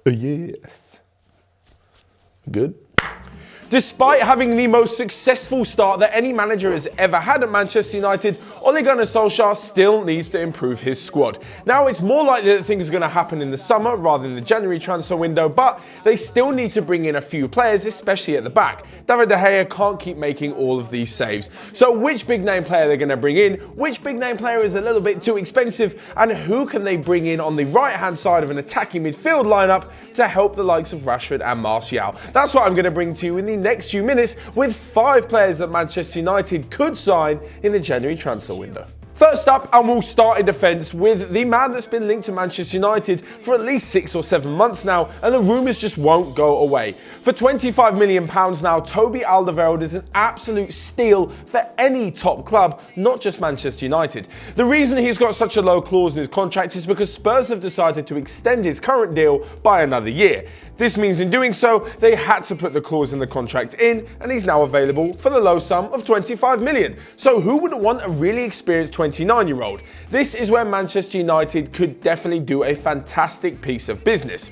Yes. Good. Despite having the most successful start that any manager has ever had at Manchester United, Ole Gunnar Solskjaer still needs to improve his squad. Now, it's more likely that things are going to happen in the summer rather than the January transfer window, but they still need to bring in a few players, especially at the back. David De Gea can't keep making all of these saves. So which big name player they're going to bring in, which big name player is a little bit too expensive, and who can they bring in on the right-hand side of an attacking midfield lineup to help the likes of Rashford and Martial? That's what I'm going to bring to you in the next few minutes with 5 players that Manchester United could sign in the January transfer window. First up, and we'll start in defence with the man that's been linked to Manchester United for at least 6 or 7 months now, and the rumours just won't go away. For £25 million now, Toby Alderweireld is an absolute steal for any top club, not just Manchester United. The reason he's got such a low clause in his contract is because Spurs have decided to extend his current deal by another year. This means in doing so, they had to put the clause in the contract in, and he's now available for the low sum of £25 million. So who wouldn't want a really experienced 29-year-old? This is where Manchester United could definitely do a fantastic piece of business.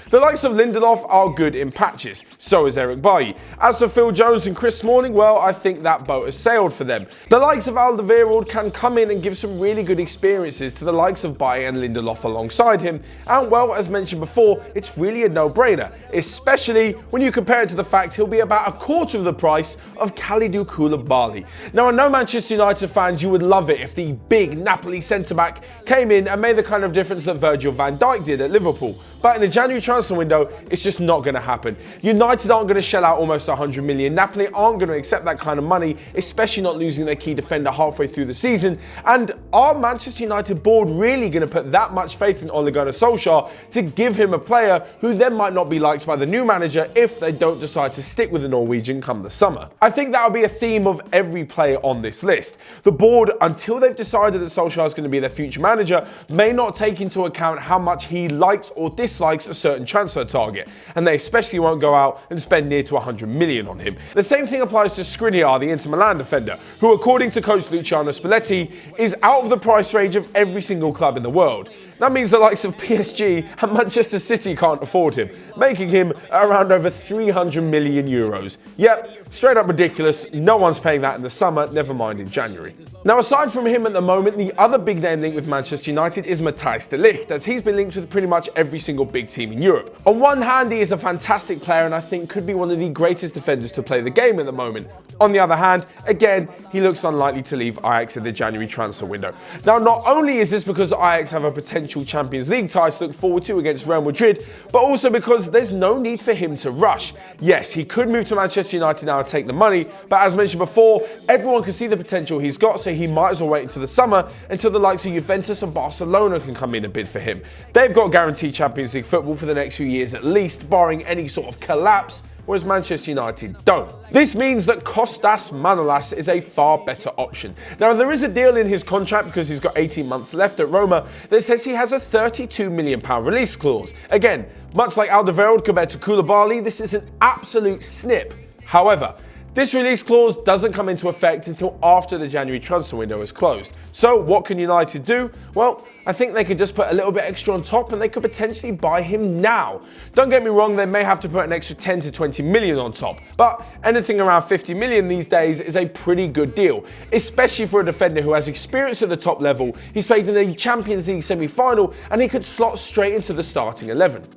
The likes of Lindelof are good in patches, so is Eric Bailly. As for Phil Jones and Chris Smalling, well, I think that boat has sailed for them. The likes of Alderweireld can come in and give some really good experiences to the likes of Bailly and Lindelof alongside him, and well, as mentioned before, it's really a no-brainer, especially when you compare it to the fact he'll be about a quarter of the price of Kalidou Koulibaly. Now, I know Manchester United fans, you would love it if the big Napoli centre-back came in and made the kind of difference that Virgil van Dijk did at Liverpool. But in the January transfer window, it's just not going to happen. United aren't going to shell out almost 100 million. Napoli aren't going to accept that kind of money, especially not losing their key defender halfway through the season. And are Manchester United board really going to put that much faith in Ole Gunnar Solskjaer to give him a player who then might not be liked by the new manager if they don't decide to stick with the Norwegian come the summer? I think that will be a theme of every player on this list. The board, until they've decided that Solskjaer is going to be their future manager, may not take into account how much he likes or dislikes a certain transfer target, and they especially won't go out and spend near to 100 million on him. The same thing applies to Skriniar, the Inter Milan defender, who according to coach Luciano Spalletti is out of the price range of every single club in the world. That means the likes of PSG and Manchester City can't afford him, making him around over 300 million euros. Yep, straight up ridiculous. No one's paying that in the summer, never mind in January. Now, aside from him at the moment, the other big name linked with Manchester United is Matthijs de Ligt, as he's been linked with pretty much every single big team in Europe. On one hand, he is a fantastic player and I think could be one of the greatest defenders to play the game at the moment. On the other hand, again, he looks unlikely to leave Ajax in the January transfer window. Now, not only is this because Ajax have a potential Champions League tie to look forward to against Real Madrid, but also because there's no need for him to rush. Yes, he could move to Manchester United now and take the money, but as mentioned before, everyone can see the potential he's got, so he might as well wait until the summer until the likes of Juventus and Barcelona can come in and bid for him. They've got guaranteed Champions League football for the next few years at least, barring any sort of collapse, whereas Manchester United don't. This means that Kostas Manolas is a far better option. Now, there is a deal in his contract because he's got 18 months left at Roma that says he has a £32 million release clause. Again, much like Alderweireld compared to Koulibaly, this is an absolute snip. However, this release clause doesn't come into effect until after the January transfer window is closed. So what can United do? Well, I think they could just put a little bit extra on top and they could potentially buy him now. Don't get me wrong, they may have to put an extra 10 to 20 million on top, but anything around 50 million these days is a pretty good deal, especially for a defender who has experience at the top level. He's played in a Champions League semi-final and he could slot straight into the starting 11.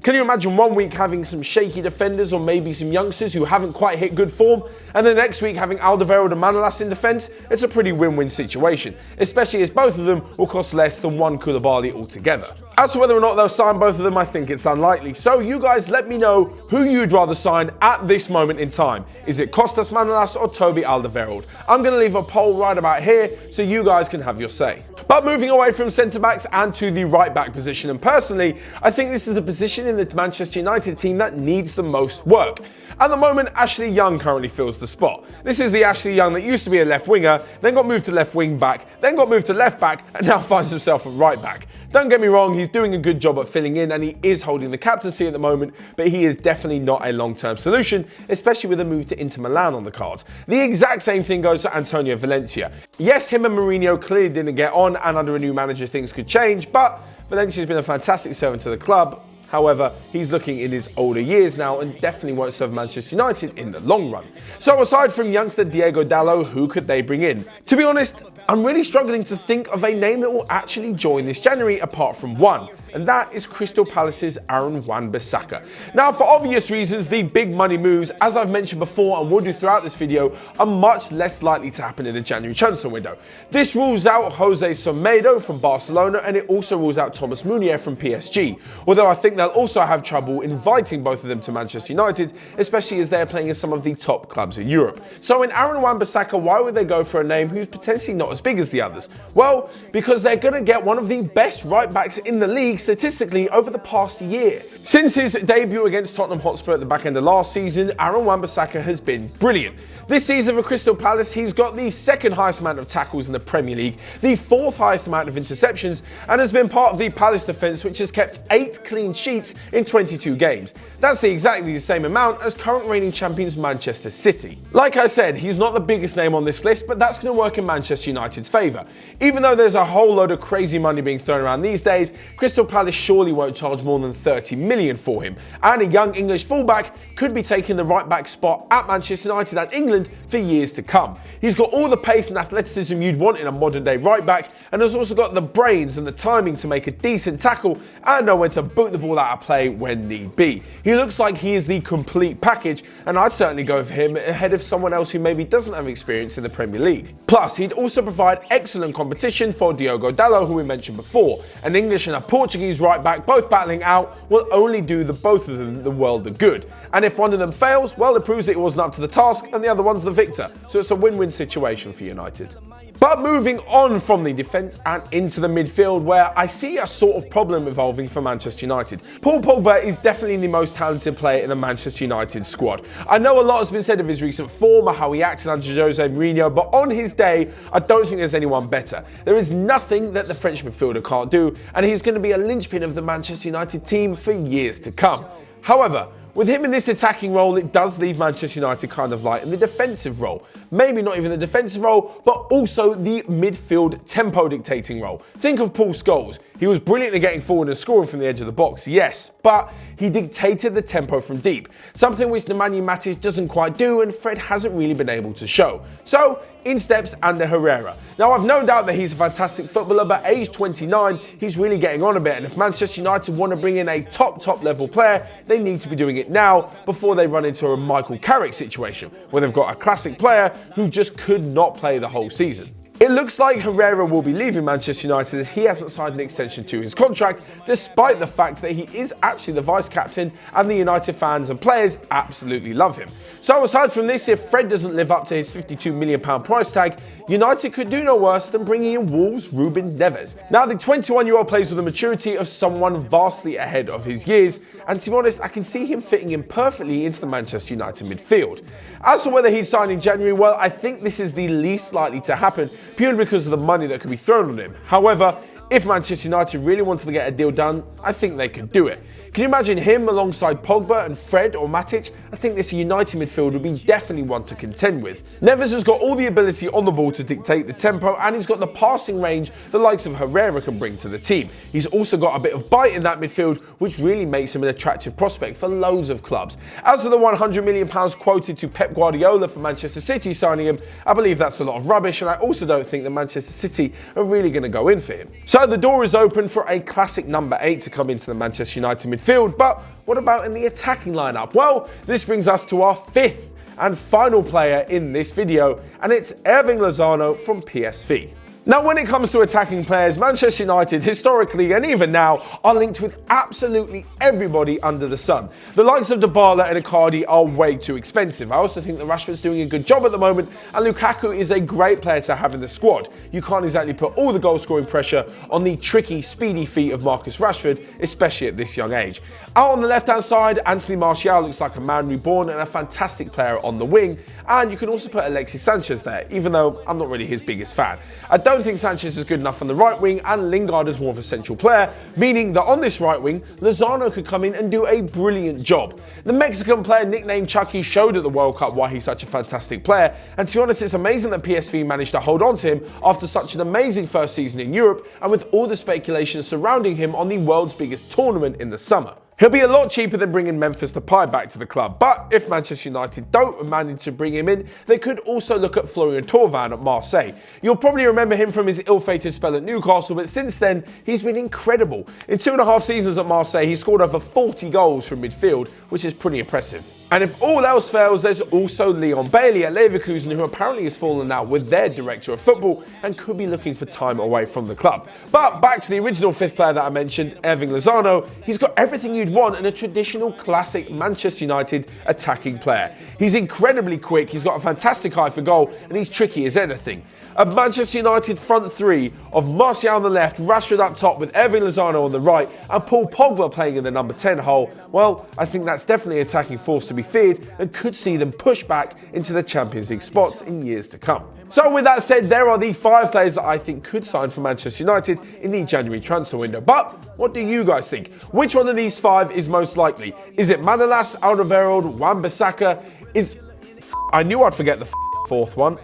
Can you imagine one week having some shaky defenders or maybe some youngsters who haven't quite hit good form, and the next week having Alderweireld and Manolas in defence? It's a pretty win-win situation, especially as both of them will cost less than one Koulibaly altogether. As to whether or not they'll sign both of them, I think it's unlikely. So you guys let me know who you'd rather sign at this moment in time. Is it Kostas Manolas or Toby Alderweireld? I'm going to leave a poll right about here so you guys can have your say. But moving away from centre-backs and to the right-back position, and personally, I think this is the position in the Manchester United team that needs the most work. At the moment, Ashley Young currently fills the spot. This is the Ashley Young that used to be a left winger, then got moved to left wing back, then got moved to left back, and now finds himself at right back. Don't get me wrong, he's doing a good job at filling in and he is holding the captaincy at the moment, but he is definitely not a long-term solution, especially with a move to Inter Milan on the cards. The exact same thing goes for Antonio Valencia. Yes, him and Mourinho clearly didn't get on, and under a new manager things could change, but Valencia's been a fantastic servant to the club. However, he's looking in his older years now and definitely won't serve Manchester United in the long run. So aside from youngster Diogo Dalot, who could they bring in? To be honest, I'm really struggling to think of a name that will actually join this January apart from one, and that is Crystal Palace's Aaron Wan-Bissaka. Now, for obvious reasons, the big money moves, as I've mentioned before and will do throughout this video, are much less likely to happen in the January transfer window. This rules out Jose Semedo from Barcelona, and it also rules out Thomas Meunier from PSG, although I think they'll also have trouble inviting both of them to Manchester United, especially as they're playing in some of the top clubs in Europe. So in Aaron Wan-Bissaka, why would they go for a name who's potentially not as big as the others? Well, because they're going to get one of the best right backs in the league statistically over the past year. Since his debut against Tottenham Hotspur at the back end of last season, Aaron Wan-Bissaka has been brilliant. This season for Crystal Palace, he's got the second highest amount of tackles in the Premier League, the fourth highest amount of interceptions, and has been part of the Palace defence, which has kept 8 clean sheets in 22 games. That's exactly the same amount as current reigning champions Manchester City. Like I said, he's not the biggest name on this list, but that's going to work in Manchester United's favour. Even though there's a whole load of crazy money being thrown around these days, Crystal Palace surely won't charge more than 30 million for him, and a young English fullback could be taking the right back spot at Manchester United and England for years to come. He's got all the pace and athleticism you'd want in a modern day right back, and has also got the brains and the timing to make a decent tackle and know when to boot the ball out of play when need be. He looks like he is the complete package, and I'd certainly go for him ahead of someone else who maybe doesn't have experience in the Premier League. Plus, he'd also provide excellent competition for Diogo Dalot, who we mentioned before. An English and a Portuguese right back both battling out will only do the both of them the world of good. And if one of them fails, well, it proves that it wasn't up to the task and the other one's the victor. So it's a win-win situation for United. But moving on from the defence and into the midfield, where I see a sort of problem evolving for Manchester United. Paul Pogba is definitely the most talented player in the Manchester United squad. I know a lot has been said of his recent form or how he acted under Jose Mourinho, but on his day, I don't think there's anyone better. There is nothing that the French midfielder can't do, and he's going to be a linchpin of the Manchester United team for years to come. However, with him in this attacking role, it does leave Manchester United kind of light in the defensive role. Maybe not even the defensive role, but also the midfield tempo dictating role. Think of Paul Scholes. He was brilliant at getting forward and scoring from the edge of the box, yes, but he dictated the tempo from deep, something which Nemanja Matic doesn't quite do and Fred hasn't really been able to show. So, in steps Ander Herrera. Now, I've no doubt that he's a fantastic footballer, but age 29, he's really getting on a bit, and if Manchester United want to bring in a top level player, they need to be doing it now before they run into a Michael Carrick situation, where they've got a classic player who just could not play the whole season. It looks like Herrera will be leaving Manchester United as he hasn't signed an extension to his contract, despite the fact that he is actually the vice-captain and the United fans and players absolutely love him. So aside from this, if Fred doesn't live up to his £52 million price tag, United could do no worse than bringing in Wolves' Ruben Neves. Now, the 21-year-old plays with the maturity of someone vastly ahead of his years, and to be honest, I can see him fitting in perfectly into the Manchester United midfield. As for whether he'd sign in January, well, I think this is the least likely to happen, purely because of the money that could be thrown on him. However, if Manchester United really wanted to get a deal done, I think they could do it. Can you imagine him alongside Pogba and Fred or Matic? I think this United midfield would be definitely one to contend with. Neves has got all the ability on the ball to dictate the tempo, and he's got the passing range the likes of Herrera can bring to the team. He's also got a bit of bite in that midfield, which really makes him an attractive prospect for loads of clubs. As for the £100 million quoted to Pep Guardiola for Manchester City signing him, I believe that's a lot of rubbish, and I also don't think that Manchester City are really going to go in for him. So the door is open for a classic number 8 to come into the Manchester United midfield, but what about in the attacking lineup? Well, this brings us to our 5th and final player in this video, and it's Irving Lozano from PSV. Now, when it comes to attacking players, Manchester United, historically and even now, are linked with absolutely everybody under the sun. The likes of Dybala and Icardi are way too expensive. I also think that Rashford's doing a good job at the moment, and Lukaku is a great player to have in the squad. You can't exactly put all the goal-scoring pressure on the tricky, speedy feet of Marcus Rashford, especially at this young age. Out on the left-hand side, Anthony Martial looks like a man reborn and a fantastic player on the wing, and you can also put Alexis Sanchez there, even though I'm not really his biggest fan. I don't think Sanchez is good enough on the right wing, and Lingard is more of a central player, meaning that on this right wing, Lozano could come in and do a brilliant job. The Mexican player nicknamed Chucky showed at the World Cup why he's such a fantastic player, and to be honest, it's amazing that PSV managed to hold on to him after such an amazing first season in Europe, and with all the speculation surrounding him on the world's biggest tournament in the summer. He'll be a lot cheaper than bringing Memphis Depay back to the club, but if Manchester United don't manage to bring him in, they could also look at Florian Thauvin at Marseille. You'll probably remember him from his ill-fated spell at Newcastle, but since then, he's been incredible. In 2.5 seasons at Marseille, he scored over 40 goals from midfield, which is pretty impressive. And if all else fails, there's also Leon Bailey at Leverkusen, who apparently has fallen out with their director of football and could be looking for time away from the club. But back to the original fifth player that I mentioned, Erving Lozano. He's got everything you'd want in a traditional classic Manchester United attacking player. He's incredibly quick, he's got a fantastic eye for goal, and he's tricky as anything. A Manchester United front three of Martial on the left, Rashford up top with Erving Lozano on the right, and Paul Pogba playing in the number 10 hole, well, I think that's definitely an attacking force to be feared and could see them push back into the Champions League spots in years to come. So with that said, there are the 5 players that I think could sign for Manchester United in the January transfer window. But what do you guys think? Which one of these 5 is most likely? Is it Manolas, Alderweireld, Wan-Bissaka? I knew I'd forget the 4th one.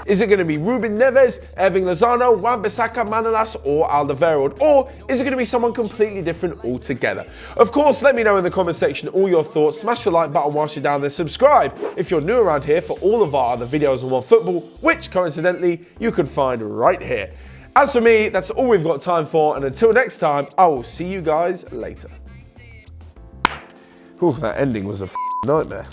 Is it going to be Ruben Neves, Erving Lozano, Wan-Bissaka, Manolas, or Alderweireld? Or is it going to be someone completely different altogether? Of course, let me know in the comment section all your thoughts. Smash the like button whilst you're down there. Subscribe if you're new around here for all of our other videos on OneFootball, which coincidentally you can find right here. As for me, that's all we've got time for, and until next time, I will see you guys later. Ooh, that ending was a nightmare.